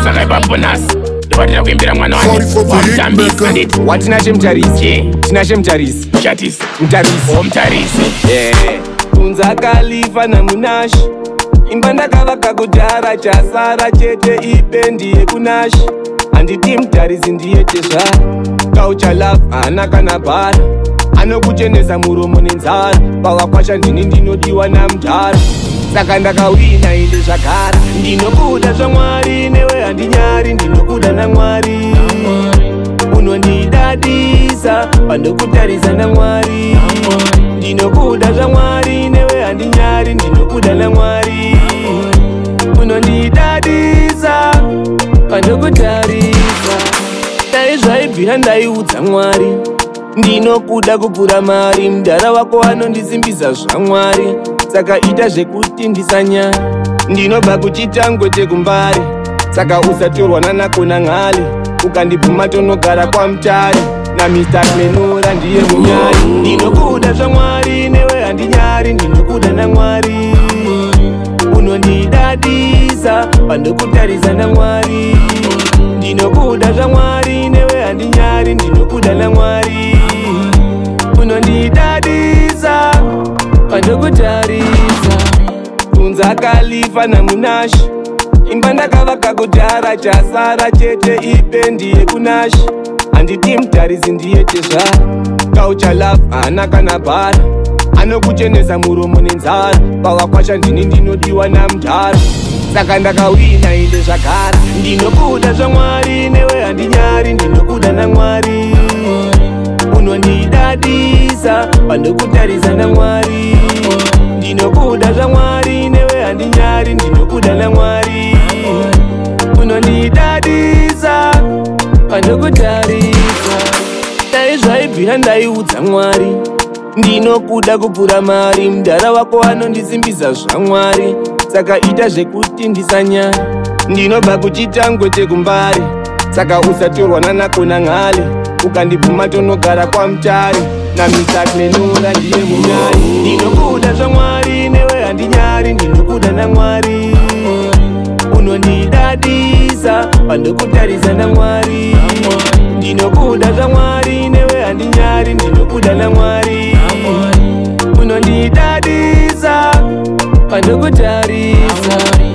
Saka ipaponas ndibatira kuimbira mwana wamutambisa nditi watinache mutarisi tinache mutarisi muchatisi mutarisi mutarisi kunza kalifa namunashi imba ndakavaka kudhara chasara chete ipendi yekunashi handiti mutarisi ndiyetezva kauchalafu hana kana bhara anokuchenesa muromo nenzara pavakwasha ndini ndinodiwa namudhara saka ndakawina inde zvagara ndinokuda zvamwari newe handinyari ndinokuda namwari unondidadisa pandokutarisa namwari ndinokuda zvamwari newe handinyari ndinokuda namwari unondidadisa pandokutarisa dai zvaibvira ndaiudza mwari ndinokuda kupfura mari mudhara wako anondisimbisa zvamwari saka ita zvekuti ndisanyari ndinobva kuchitango chekumbari saka usatorwa nanakona ng'ali ukandibvuma tonogara kwamutari namr menura ndiye munyari ndinokuda zvamwari newe handinyari ndinokuda namwari unondidadisa pandokutarisa namwari ndinokuda zvamwari newe handinyari ndinokuda namwari unondidadisa pandokutarisa kunza kalifa namunashi imba ndakavaka kudhara chasara chete ipendi yekunashi handiti mutarisi ndiyetezva kauchalafu hana kana bhara anokuchenesa muromo nenzara pavakwasha ndini ndinodiwa namudhara saka ndakawina inde zvagara ndinokuda zvamwari newe handinyari ndinokuda namwari unondidadisa pandokutarisa namwari ndinokuda zvamwari newe handinyari ndinokuda namwari unondidadisa pandokutarisa dai zvaibvira ndaiudza mwari ndinokuda kupfura mari mudhara wako anondisimbisa zvamwari saka ita zvekuti ndisanyari ndinobva kuchitango chekumbari saka usatorwa nanakona ng'ali ukandibvuma tonogara kwamutari namr menura ndiye munyari ndinokuda zvamwari newe handinyari ndinokuda namwari unondidadisa pandokutarisa namwari ndinokuda zvamwari newe handinyari ndinokuda namwari unondidadisa pandokutarisa